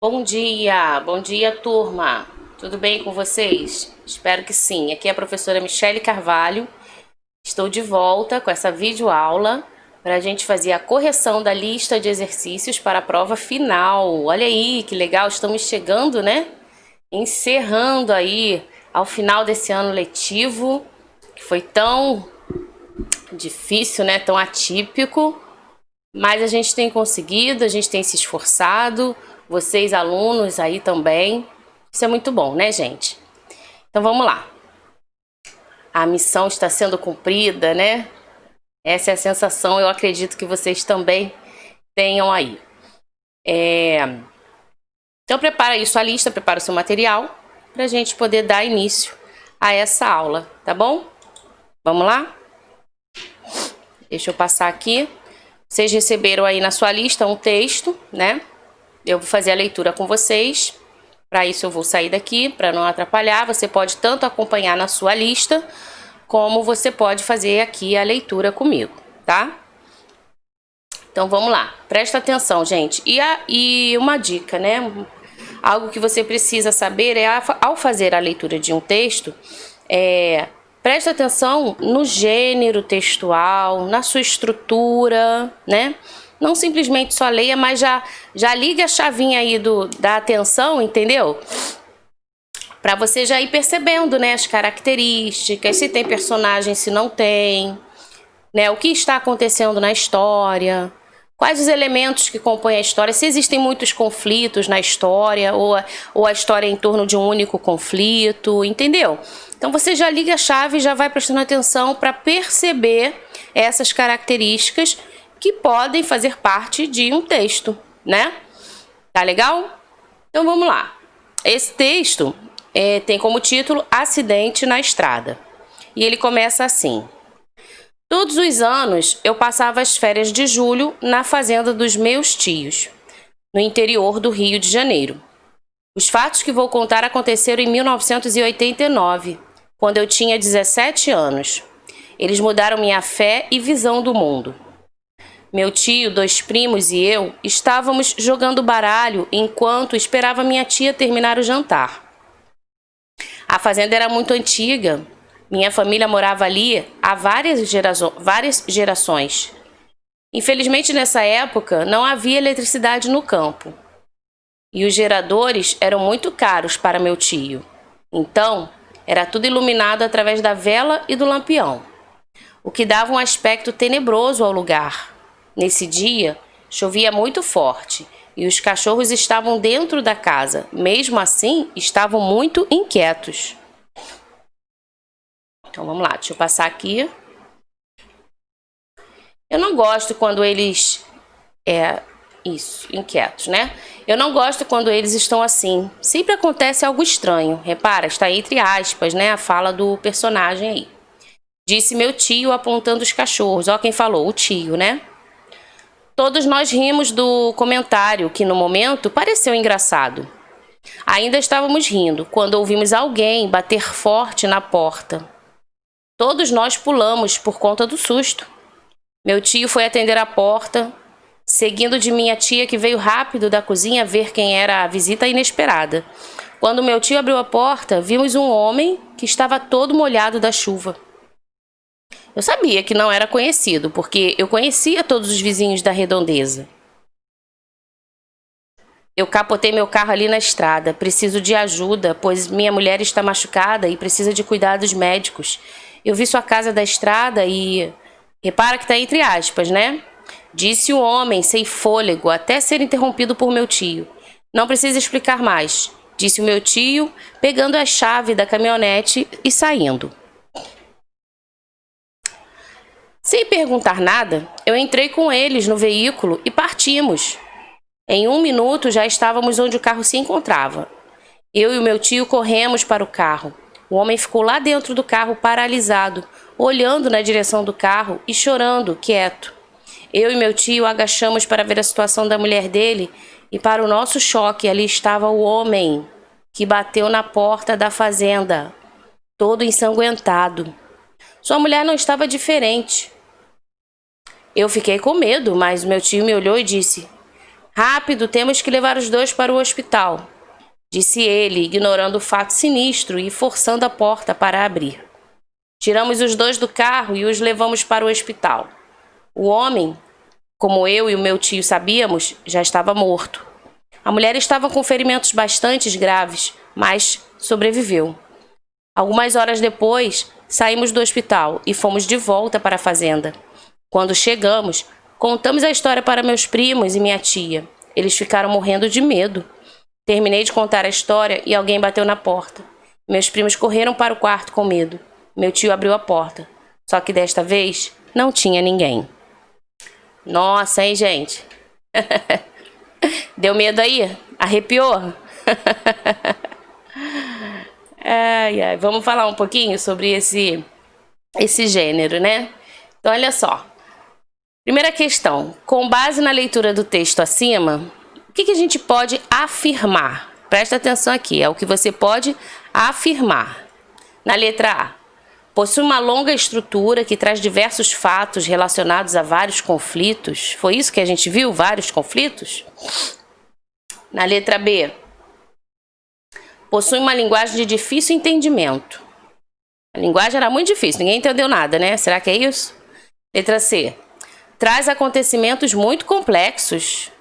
Bom dia, turma. Tudo bem com vocês? Espero que sim. Aqui é a professora Michele Carvalho. Estou de volta com essa videoaula para a gente fazer a correção da lista de exercícios para a prova final. Olha aí, que legal, estamos chegando, né? Encerrando aí ao final desse ano letivo, que foi tão difícil, né? Tão atípico. Mas a gente tem conseguido, a gente tem se esforçado, vocês alunos aí também. Isso é muito bom, né, gente? Então vamos lá. A missão está sendo cumprida, né? Essa é a sensação, eu acredito que vocês também tenham aí. Então prepara aí sua lista, prepara o seu material para a gente poder dar início a essa aula, tá bom? Vamos lá? Deixa eu passar aqui. Vocês receberam aí na sua lista um texto, né? Eu vou fazer a leitura com vocês. Para isso eu vou sair daqui, para não atrapalhar. Você pode tanto acompanhar na sua lista, como você pode fazer aqui a leitura comigo, tá? Então vamos lá. Presta atenção, gente. E uma dica, né? Algo que você precisa saber é, ao fazer a leitura de um texto, presta atenção no gênero textual, na sua estrutura, né? Não simplesmente só leia, mas já liga a chavinha aí da atenção, entendeu? Para você já ir percebendo, né, as características, se tem personagem, se não tem, né, o que está acontecendo na história, quais os elementos que compõem a história, se existem muitos conflitos na história, ou a história é em torno de um único conflito, entendeu? Então você já liga a chave e já vai prestando atenção para perceber essas características que podem fazer parte de um texto, né? Tá legal? Então vamos lá. Esse texto tem como título Acidente na Estrada. E ele começa assim. Todos os anos eu passava as férias de julho na fazenda dos meus tios, no interior do Rio de Janeiro. Os fatos que vou contar aconteceram em 1989, quando eu tinha 17 anos. Eles mudaram minha fé e visão do mundo. Meu tio, dois primos e eu estávamos jogando baralho enquanto esperava minha tia terminar o jantar. A fazenda era muito antiga. Minha família morava ali há várias gerações. Infelizmente, nessa época, não havia eletricidade no campo. E os geradores eram muito caros para meu tio. Então, era tudo iluminado através da vela e do lampião, o que dava um aspecto tenebroso ao lugar. Nesse dia, chovia muito forte e os cachorros estavam dentro da casa. Mesmo assim, estavam muito inquietos. Então vamos lá, deixa eu passar aqui. Eu não gosto quando eles... inquietos, né? Eu não gosto quando eles estão assim. Sempre acontece algo estranho. Repara, está entre aspas, né? A fala do personagem aí. Disse meu tio apontando os cachorros. Ó quem falou, o tio, né? Todos nós rimos do comentário, que no momento pareceu engraçado. Ainda estávamos rindo quando ouvimos alguém bater forte na porta. Todos nós pulamos por conta do susto. Meu tio foi atender a porta, seguindo de minha tia, que veio rápido da cozinha ver quem era a visita inesperada. Quando meu tio abriu a porta, vimos um homem que estava todo molhado da chuva. Eu sabia que não era conhecido, porque eu conhecia todos os vizinhos da redondeza. Eu capotei meu carro ali na estrada. Preciso de ajuda, pois minha mulher está machucada e precisa de cuidados médicos. Eu vi sua casa da estrada e... Repara que está entre aspas, né? Disse o homem, sem fôlego, até ser interrompido por meu tio. Não precisa explicar mais, disse o meu tio, pegando a chave da caminhonete e saindo. Sem perguntar nada, eu entrei com eles no veículo e partimos. Em 1 minuto já estávamos onde o carro se encontrava. Eu e o meu tio corremos para o carro. O homem ficou lá dentro do carro paralisado, olhando na direção do carro e chorando, quieto. Eu e meu tio agachamos para ver a situação da mulher dele e, para o nosso choque, ali estava o homem que bateu na porta da fazenda, todo ensanguentado. Sua mulher não estava diferente. Eu fiquei com medo, mas meu tio me olhou e disse: Rápido, temos que levar os dois para o hospital, disse ele, ignorando o fato sinistro e forçando a porta para abrir. Tiramos os dois do carro e os levamos para o hospital. O homem, como eu e o meu tio sabíamos, já estava morto. A mulher estava com ferimentos bastante graves, mas sobreviveu. Algumas horas depois, saímos do hospital e fomos de volta para a fazenda. Quando chegamos, contamos a história para meus primos e minha tia. Eles ficaram morrendo de medo. Terminei de contar a história e alguém bateu na porta. Meus primos correram para o quarto com medo. Meu tio abriu a porta. Só que desta vez, não tinha ninguém. Nossa, hein, gente? Deu medo aí? Arrepiou? Ai, ai. Vamos falar um pouquinho sobre esse gênero, né? Então, olha só. Primeira questão. Com base na leitura do texto acima, o que a gente pode afirmar? Presta atenção aqui, é o que você pode afirmar. Na letra A, possui uma longa estrutura que traz diversos fatos relacionados a vários conflitos. Foi isso que a gente viu? Vários conflitos? Na letra B, possui uma linguagem de difícil entendimento. A linguagem era muito difícil, ninguém entendeu nada, né? Será que é isso? Letra C, traz acontecimentos muito complexos.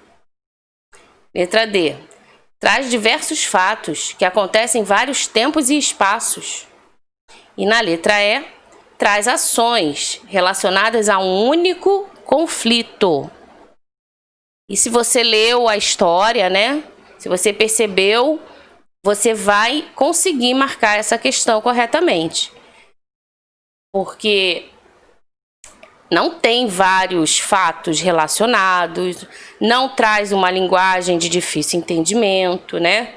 Letra D, traz diversos fatos que acontecem em vários tempos e espaços. E na letra E, traz ações relacionadas a um único conflito. E se você leu a história, né? Se você percebeu, você vai conseguir marcar essa questão corretamente. Porque não tem vários fatos relacionados, não traz uma linguagem de difícil entendimento, né?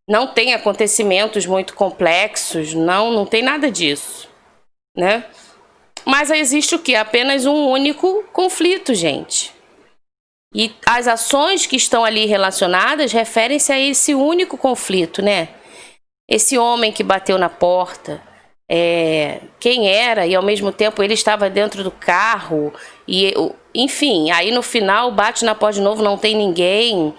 Não tem acontecimentos muito complexos, não tem nada disso, né? Mas existe o quê? Apenas um único conflito, gente. E as ações que estão ali relacionadas referem-se a esse único conflito, né? Esse homem que bateu na porta, quem era, e ao mesmo tempo ele estava dentro do carro, e enfim, aí no final bate na porta de novo, não tem ninguém,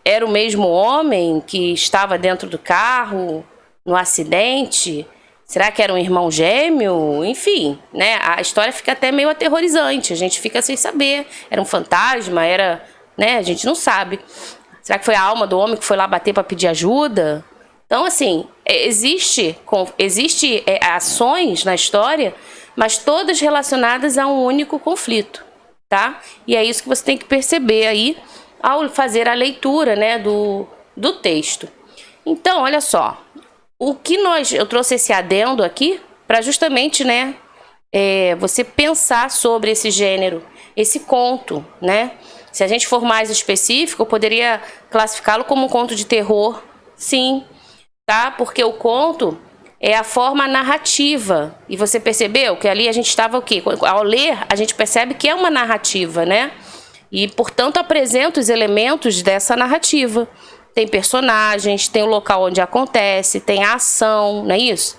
era o mesmo homem que estava dentro do carro no acidente? Será que era um irmão gêmeo? Enfim, né? A história fica até meio aterrorizante, a gente fica sem saber, era um fantasma, era, né? A gente não sabe. Será que foi a alma do homem que foi lá bater para pedir ajuda? Então, assim, existe ações na história, mas todas relacionadas a um único conflito, tá? E é isso que você tem que perceber aí ao fazer a leitura, né, do texto. Então, olha só, eu trouxe esse adendo aqui para justamente, né, você pensar sobre esse gênero, esse conto, né? Se a gente for mais específico, eu poderia classificá-lo como um conto de terror, sim, tá? Porque o conto é a forma narrativa. E você percebeu que ali a gente estava o quê? Ao ler, a gente percebe que é uma narrativa, né? E, portanto, apresenta os elementos dessa narrativa. Tem personagens, tem o local onde acontece, tem a ação, não é isso?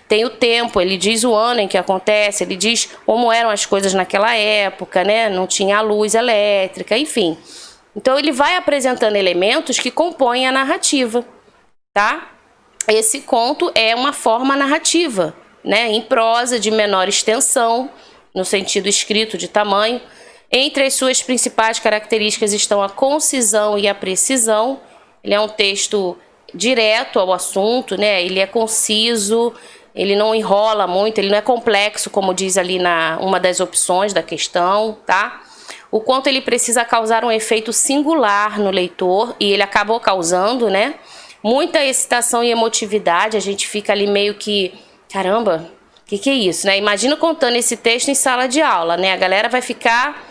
Tem o tempo, ele diz o ano em que acontece, ele diz como eram as coisas naquela época, né? Não tinha luz elétrica, enfim. Então, ele vai apresentando elementos que compõem a narrativa, tá? Esse conto é uma forma narrativa, né? Em prosa, de menor extensão, no sentido escrito de tamanho. Entre as suas principais características estão a concisão e a precisão. Ele é um texto direto ao assunto, né? Ele é conciso, ele não enrola muito, ele não é complexo, como diz ali uma das opções da questão, tá? O conto ele precisa causar um efeito singular no leitor, e ele acabou causando, né? Muita excitação e emotividade, a gente fica ali meio que, caramba, o que é isso, né? Imagina contando esse texto em sala de aula, né? A galera vai ficar,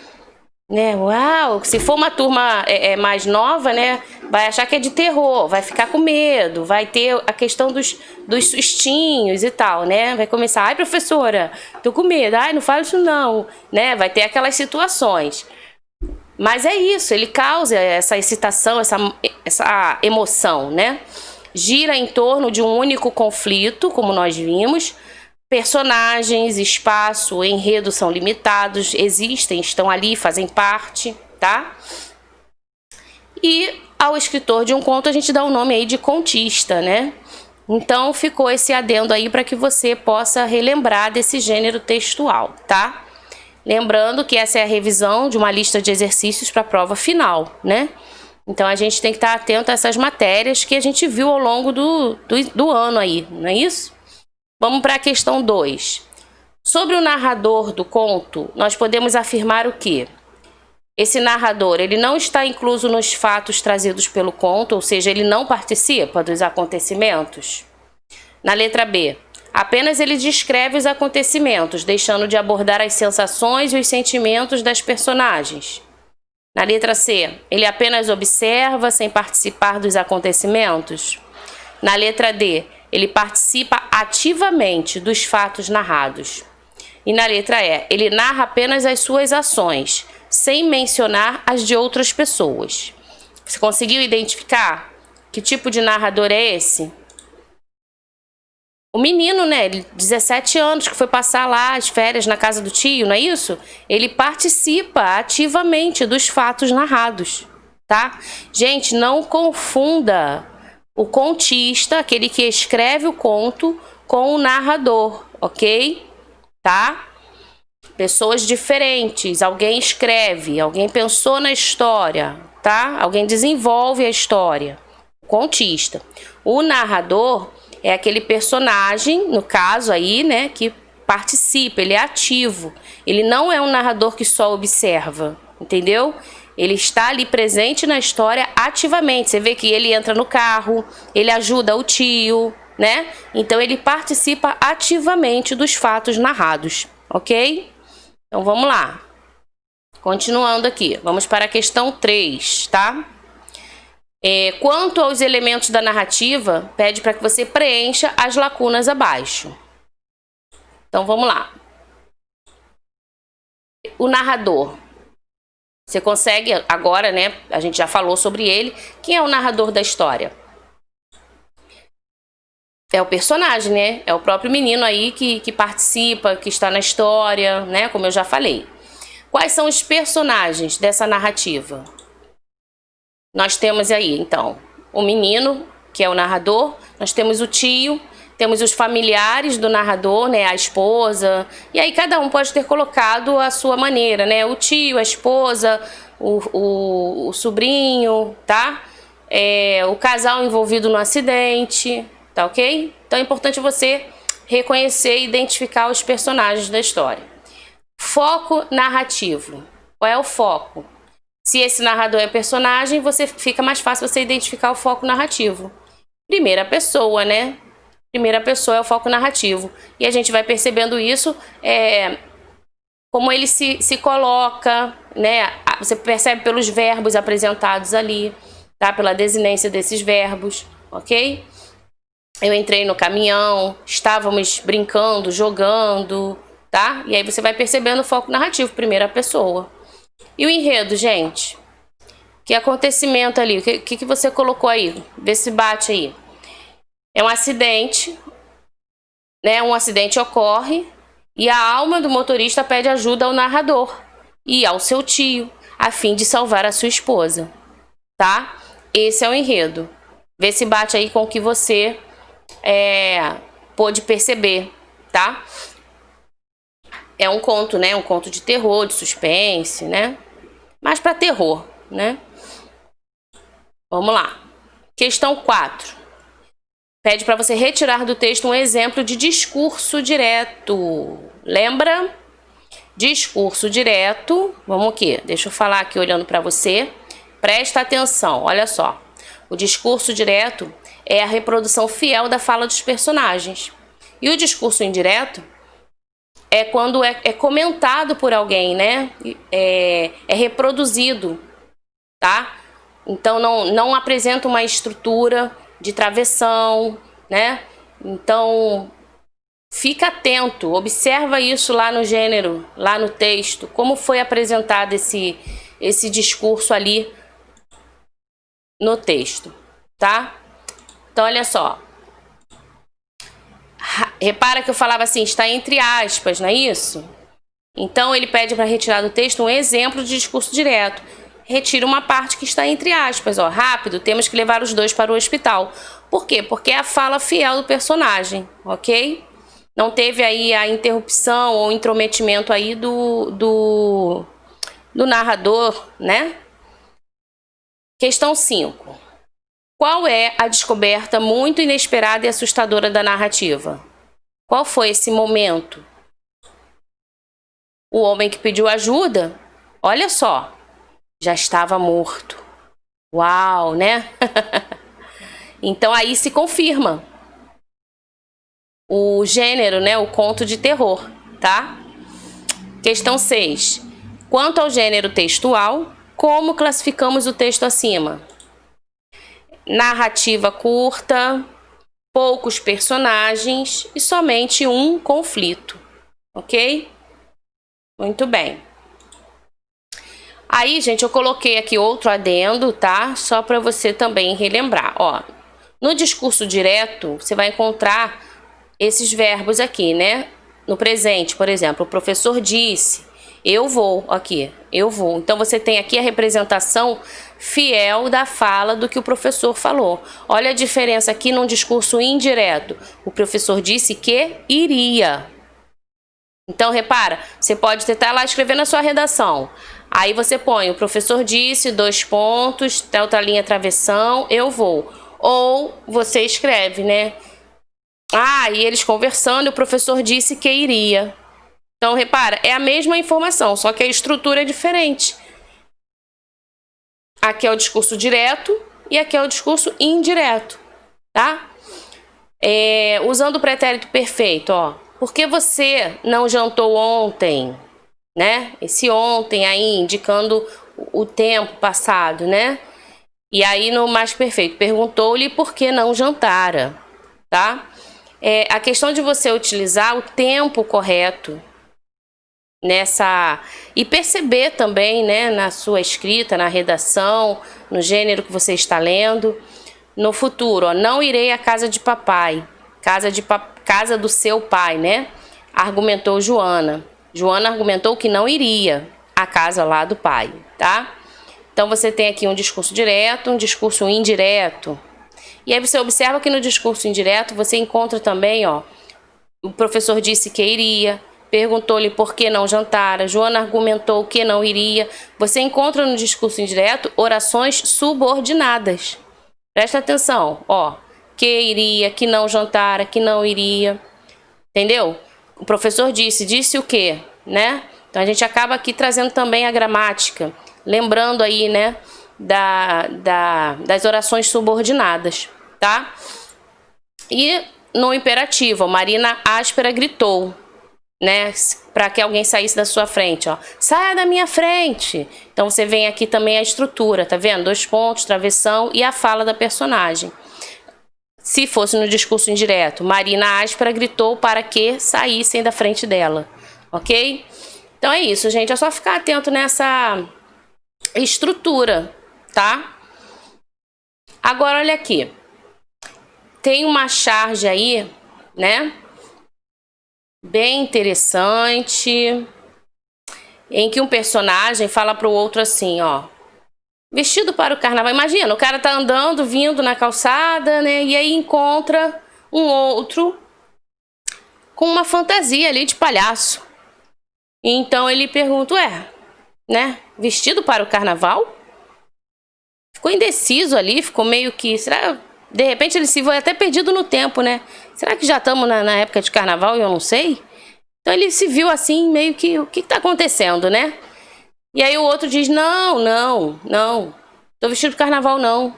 né? Uau, se for uma turma mais nova, né? Vai achar que é de terror, vai ficar com medo, vai ter a questão dos sustinhos e tal, né? Vai começar, ai professora, tô com medo, ai não fala isso não, né? Vai ter aquelas situações. Mas é isso, ele causa essa excitação, essa emoção, né? Gira em torno de um único conflito, como nós vimos. Personagens, espaço, enredo são limitados, existem, estão ali, fazem parte, tá? E ao escritor de um conto a gente dá o nome aí de contista, né? Então ficou esse adendo aí para que você possa relembrar desse gênero textual, tá? Lembrando que essa é a revisão de uma lista de exercícios para a prova final, né? Então a gente tem que estar atento a essas matérias que a gente viu ao longo do ano aí, não é isso? Vamos para a questão 2. Sobre o narrador do conto, nós podemos afirmar o quê? Esse narrador, ele não está incluso nos fatos trazidos pelo conto, ou seja, ele não participa dos acontecimentos. Na letra B, apenas ele descreve os acontecimentos, deixando de abordar as sensações e os sentimentos das personagens. Na letra C, ele apenas observa sem participar dos acontecimentos. Na letra D, ele participa ativamente dos fatos narrados. E na letra E, ele narra apenas as suas ações, sem mencionar as de outras pessoas. Você conseguiu identificar que tipo de narrador é esse? O menino, né, 17 anos, que foi passar lá as férias na casa do tio, não é isso? Ele participa ativamente dos fatos narrados, tá? Gente, não confunda o contista, aquele que escreve o conto, com o narrador, ok? Tá? Pessoas diferentes, alguém escreve, alguém pensou na história, tá? Alguém desenvolve a história. Contista. O narrador é aquele personagem, no caso aí, né, que participa, ele é ativo. Ele não é um narrador que só observa, entendeu? Ele está ali presente na história ativamente. Você vê que ele entra no carro, ele ajuda o tio, né? Então ele participa ativamente dos fatos narrados, ok? Então vamos lá. Continuando aqui, vamos para a questão 3, tá? Quanto aos elementos da narrativa, pede para que você preencha as lacunas abaixo. Então vamos lá. O narrador. Você consegue agora, né? A gente já falou sobre ele. Quem é o narrador da história? É o personagem, né? É o próprio menino aí que participa, que está na história, né? Como eu já falei. Quais são os personagens dessa narrativa? Nós temos aí, então, o menino, que é o narrador. Nós temos o tio, temos os familiares do narrador, né? A esposa. E aí cada um pode ter colocado a sua maneira, né? O tio, a esposa, o sobrinho, tá? O casal envolvido no acidente, tá ok? Então é importante você reconhecer e identificar os personagens da história. Foco narrativo. Qual é o foco? Se esse narrador é personagem, fica mais fácil você identificar o foco narrativo. Primeira pessoa, né? Primeira pessoa é o foco narrativo. E a gente vai percebendo isso, como ele se coloca, né? Você percebe pelos verbos apresentados ali, tá? Pela desinência desses verbos, ok? Eu entrei no caminhão, estávamos brincando, jogando, tá? E aí você vai percebendo o foco narrativo, primeira pessoa. E o enredo, gente? Que acontecimento ali? O que você colocou aí? Vê se bate aí. É um acidente, né? Um acidente ocorre e a alma do motorista pede ajuda ao narrador e ao seu tio, a fim de salvar a sua esposa, tá? Esse é o enredo. Vê se bate aí com o que você pôde perceber, tá? É um conto, né? Um conto de terror, de suspense, né? Mas para terror, né? Vamos lá. Questão 4. Pede para você retirar do texto um exemplo de discurso direto. Lembra? Discurso direto. Vamos o quê? Deixa eu falar aqui olhando para você. Presta atenção, olha só. O discurso direto é a reprodução fiel da fala dos personagens. E o discurso indireto é quando é comentado por alguém, né? É reproduzido, tá? Então não apresenta uma estrutura de travessão, né? Então fica atento, observa isso lá no gênero, lá no texto, como foi apresentado esse discurso ali no texto, tá? Então olha só. Repara que eu falava assim, está entre aspas, não é isso? Então ele pede para retirar do texto um exemplo de discurso direto. retira uma parte que está entre aspas, ó, rápido, temos que levar os dois para o hospital. Por quê? Porque é a fala fiel do personagem, ok? Não teve aí a interrupção ou intrometimento aí do narrador, né? Questão 5. Qual é a descoberta muito inesperada e assustadora da narrativa? Qual foi esse momento? O homem que pediu ajuda, olha só, já estava morto. Uau, né? Então aí se confirma o gênero, né? O conto de terror, tá? Questão 6. Quanto ao gênero textual, como classificamos o texto acima? Narrativa curta, poucos personagens e somente um conflito, ok? Muito bem. Aí, gente, eu coloquei aqui outro adendo, tá? Só para você também relembrar, ó. No discurso direto, você vai encontrar esses verbos aqui, né? No presente, por exemplo, o professor disse, eu vou, aqui, eu vou. Então, você tem aqui a representação fiel da fala do que o professor falou. Olha a diferença aqui num discurso indireto. O professor disse que iria. Então, repara, você pode estar lá escrevendo a sua redação. Aí você põe, o professor disse, 2 pontos, outra linha travessão, eu vou. Ou você escreve, né? Ah, e eles conversando, o professor disse que iria. Então, repara, é a mesma informação, só que a estrutura é diferente. Aqui é o discurso direto e aqui é o discurso indireto, tá? Usando o pretérito perfeito, ó. Por que você não jantou ontem? Né? Esse ontem aí indicando o tempo passado, né? E aí no mais perfeito, perguntou-lhe por que não jantara, tá? A questão de você utilizar o tempo correto nessa e perceber também, né, na sua escrita, na redação, no gênero que você está lendo. No futuro, ó, não irei à casa de papai, casa do seu pai, né? Argumentou Joana. Joana argumentou que não iria à casa lá do pai, tá? Então você tem aqui um discurso direto, um discurso indireto. E aí você observa que no discurso indireto você encontra também, ó, o professor disse que iria, perguntou-lhe por que não jantara, Joana argumentou que não iria. Você encontra no discurso indireto orações subordinadas. Presta atenção, ó, que iria, que não jantara, que não iria. Entendeu? O professor disse o quê, né? Então a gente acaba aqui trazendo também a gramática, lembrando aí, né, das orações subordinadas, tá? E no imperativo, Marina áspera gritou, né, para que alguém saísse da sua frente, ó. Saia da minha frente. Então você vem aqui também a estrutura, tá vendo? 2 pontos, travessão e a fala da personagem. Se fosse no discurso indireto, Marina áspera gritou para que saíssem da frente dela, ok? Então é isso, gente. É só ficar atento nessa estrutura, tá? Agora, olha aqui. Tem uma charge aí, né? Bem interessante, em que um personagem fala para o outro assim, ó. Vestido para o carnaval. Imagina, o cara tá andando, vindo na calçada, né? E aí encontra um outro com uma fantasia ali de palhaço. Então ele pergunta, né? Vestido para o carnaval? Ficou indeciso ali, ficou meio que... Será? De repente ele se foi até perdido no tempo, né? Será que já estamos na época de carnaval e eu não sei? Então ele se viu assim, meio que... O que tá acontecendo, né? E aí o outro diz, não. Tô vestido de carnaval, não.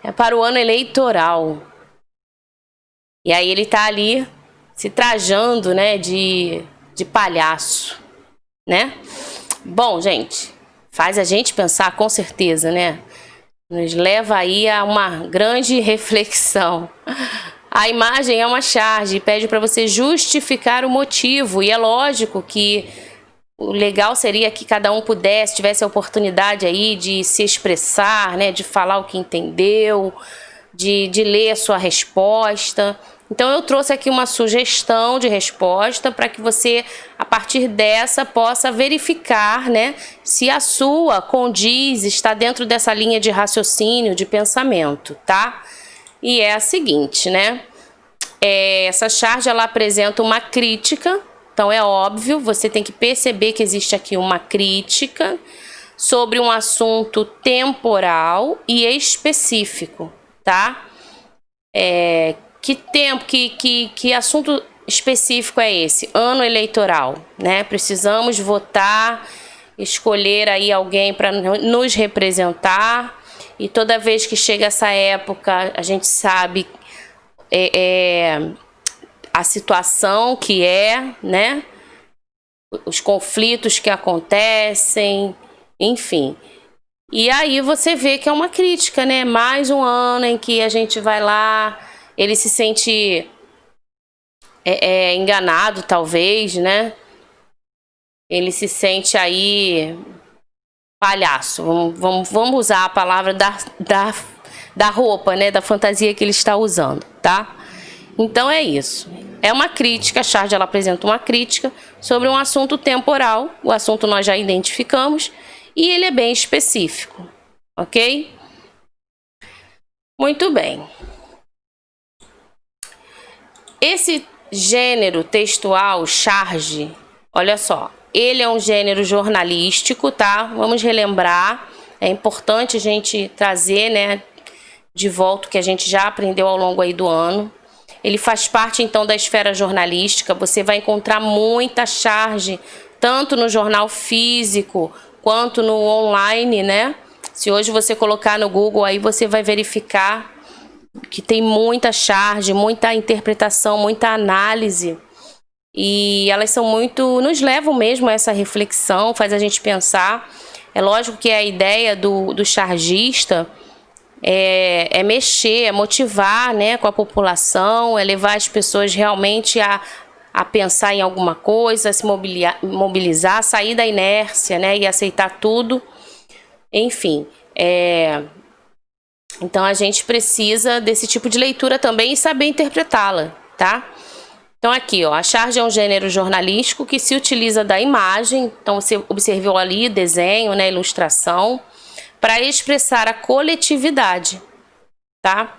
É para o ano eleitoral. E aí ele tá ali se trajando, né, de palhaço, né? Bom, gente, faz a gente pensar com certeza, né? Nos leva aí a uma grande reflexão. A imagem é uma charge e pede para você justificar o motivo. E é lógico que o legal seria que cada um tivesse a oportunidade aí de se expressar, né, de falar o que entendeu, de ler a sua resposta. Então eu trouxe aqui uma sugestão de resposta para que você, a partir dessa, possa verificar, né, se a sua condiz, está dentro dessa linha de raciocínio, de pensamento, tá? E é a seguinte, né? Essa charge, ela apresenta uma crítica, então é óbvio, você tem que perceber que existe aqui uma crítica sobre um assunto temporal e específico, tá? Que assunto específico é esse? Ano eleitoral, né? Precisamos votar, escolher aí alguém para nos representar, e toda vez que chega essa época, a gente sabe a situação que é, né? Os conflitos que acontecem, enfim. E aí você vê que é uma crítica, né? Mais um ano em que a gente vai lá, ele se sente enganado, talvez, né? Ele se sente aí palhaço. Vamos usar a palavra da roupa, né? Da fantasia que ele está usando, tá? Então é isso. É uma crítica, a charge ela apresenta uma crítica sobre um assunto temporal. O assunto nós já identificamos e ele é bem específico, ok? Muito bem. Esse gênero textual, charge, olha só, ele é um gênero jornalístico, tá? Vamos relembrar, é importante a gente trazer, né, de volta o que a gente já aprendeu ao longo aí do ano. Ele faz parte, então, da esfera jornalística. Você vai encontrar muita charge, tanto no jornal físico quanto no online, né? Se hoje você colocar no Google, aí você vai verificar que tem muita charge, muita interpretação, muita análise. E elas são muito... nos levam mesmo a essa reflexão, faz a gente pensar. É lógico que a ideia do chargista é mexer, é motivar, né, com a população, é levar as pessoas realmente a pensar em alguma coisa, a se mobilizar, sair da inércia, né, e aceitar tudo. Enfim, então a gente precisa desse tipo de leitura também e saber interpretá-la, tá? Então aqui, ó, a charge é um gênero jornalístico que se utiliza da imagem, então você observou ali desenho, né, ilustração, para expressar a coletividade, tá?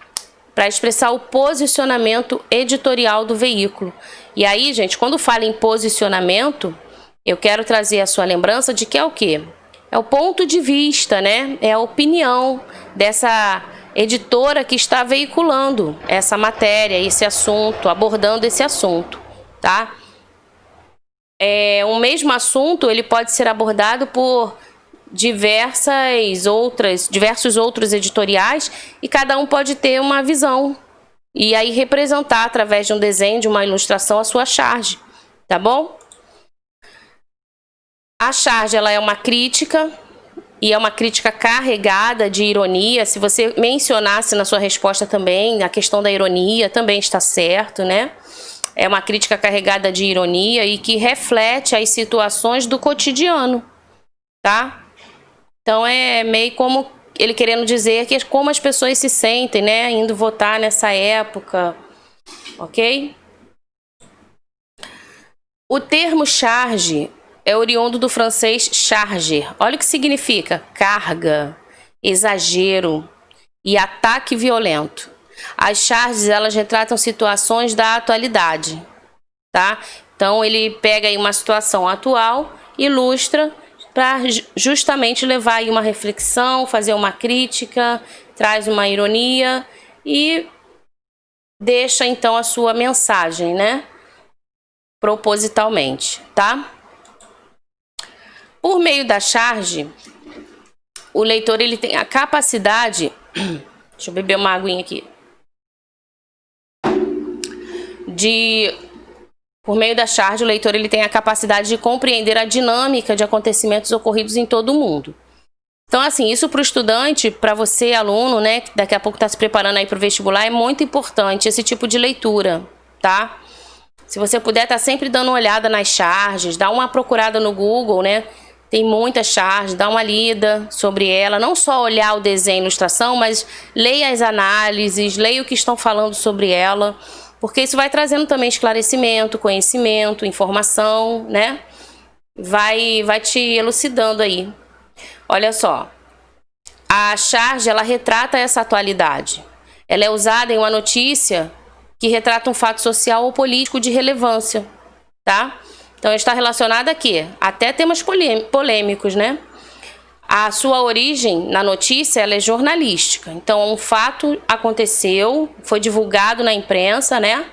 Para expressar o posicionamento editorial do veículo. E aí, gente, quando fala em posicionamento, eu quero trazer a sua lembrança de que é o quê? É o ponto de vista, né? É a opinião dessa editora que está veiculando essa matéria, esse assunto, abordando esse assunto, tá? O mesmo assunto, ele pode ser abordado por diversos outros editoriais e cada um pode ter uma visão e aí representar através de um desenho, de uma ilustração, a sua charge, tá bom? A charge, ela é uma crítica e é uma crítica carregada de ironia. Se você mencionasse na sua resposta também a questão da ironia, também está certo, né? É uma crítica carregada de ironia e que reflete as situações do cotidiano, tá? Então é meio como ele querendo dizer que como as pessoas se sentem, né, indo votar nessa época, ok? O termo charge é oriundo do francês charger. Olha o que significa: carga, exagero e ataque violento. As charges, elas retratam situações da atualidade, tá? Então ele pega aí uma situação atual, ilustra para justamente levar aí uma reflexão, fazer uma crítica, traz uma ironia e deixa então a sua mensagem, né? Propositalmente, tá? Por meio da charge, o leitor ele tem a capacidade... Deixa eu beber uma aguinha aqui. Por meio da charge, o leitor ele tem a capacidade de compreender a dinâmica de acontecimentos ocorridos em todo o mundo. Então, assim, isso para o estudante, para você, aluno, né, que daqui a pouco está se preparando aí para o vestibular, é muito importante esse tipo de leitura, tá? Se você puder, tá sempre dando uma olhada nas charges, dá uma procurada no Google, né? Tem muita charge, dá uma lida sobre ela, não só olhar o desenho e ilustração, mas leia as análises, leia o que estão falando sobre ela. Porque isso vai trazendo também esclarecimento, conhecimento, informação, né? Vai te elucidando aí. Olha só, a charge, ela retrata essa atualidade. Ela é usada em uma notícia que retrata um fato social ou político de relevância, tá? Então, está relacionada a quê? Até temas polêmicos, né? A sua origem na notícia, ela é jornalística. Então, um fato aconteceu, foi divulgado na imprensa, né?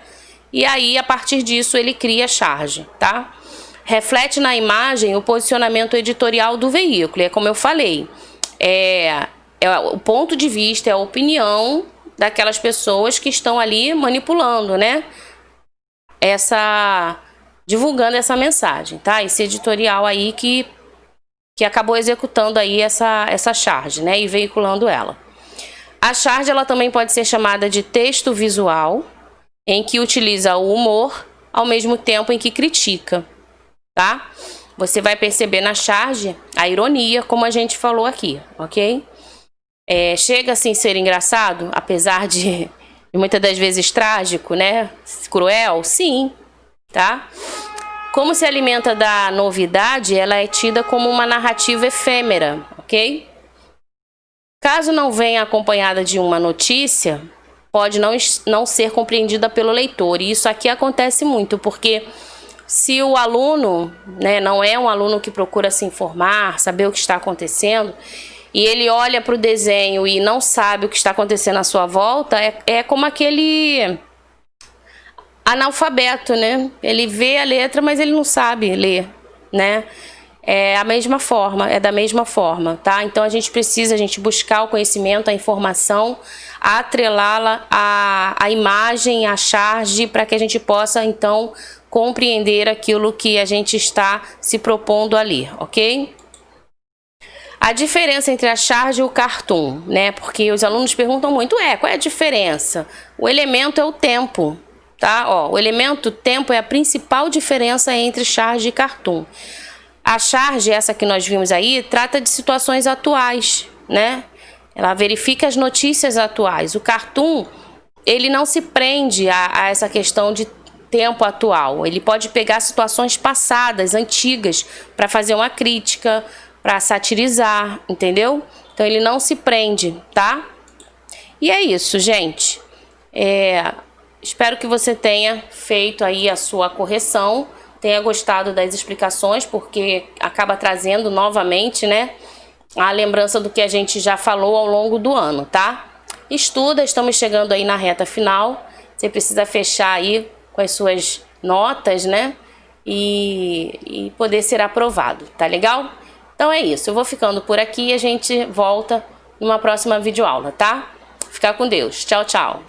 E aí, a partir disso, ele cria a charge, tá? Reflete na imagem o posicionamento editorial do veículo. É como eu falei, é o ponto de vista, é a opinião daquelas pessoas que estão ali manipulando, né? Divulgando essa mensagem, tá? Esse editorial aí que acabou executando aí essa charge, né? E veiculando ela. A charge, ela também pode ser chamada de texto visual, em que utiliza o humor ao mesmo tempo em que critica, tá? Você vai perceber na charge a ironia, como a gente falou aqui, ok? Chega assim a ser engraçado, apesar de muitas das vezes trágico, né? Cruel, sim, tá? Como se alimenta da novidade, ela é tida como uma narrativa efêmera, ok? Caso não venha acompanhada de uma notícia, pode não ser compreendida pelo leitor. E isso aqui acontece muito, porque se o aluno, né, não é um aluno que procura se informar, saber o que está acontecendo, e ele olha para o desenho e não sabe o que está acontecendo à sua volta, é como aquele analfabeto, né? Ele vê a letra, mas ele não sabe ler, né? É da mesma forma, tá? Então a gente precisa buscar o conhecimento, a informação, atrelá-la à imagem, à charge, para que a gente possa então compreender aquilo que a gente está se propondo a ler, ok? A diferença entre a charge e o cartoon, né? Porque os alunos perguntam muito, qual é a diferença? O elemento é o tempo, tá? O elemento tempo é a principal diferença entre charge e cartoon. A charge, essa que nós vimos aí, trata de situações atuais, né? Ela verifica as notícias atuais. O cartoon, ele não se prende a essa questão de tempo atual. Ele pode pegar situações passadas, antigas, para fazer uma crítica, para satirizar, entendeu? Então ele não se prende, tá? E é isso, gente. Espero que você tenha feito aí a sua correção, tenha gostado das explicações, porque acaba trazendo novamente, né, a lembrança do que a gente já falou ao longo do ano, tá? Estuda, estamos chegando aí na reta final. Você precisa fechar aí com as suas notas, né? E poder ser aprovado, tá legal? Então é isso, eu vou ficando por aqui e a gente volta numa próxima videoaula, tá? Fica com Deus. Tchau, tchau.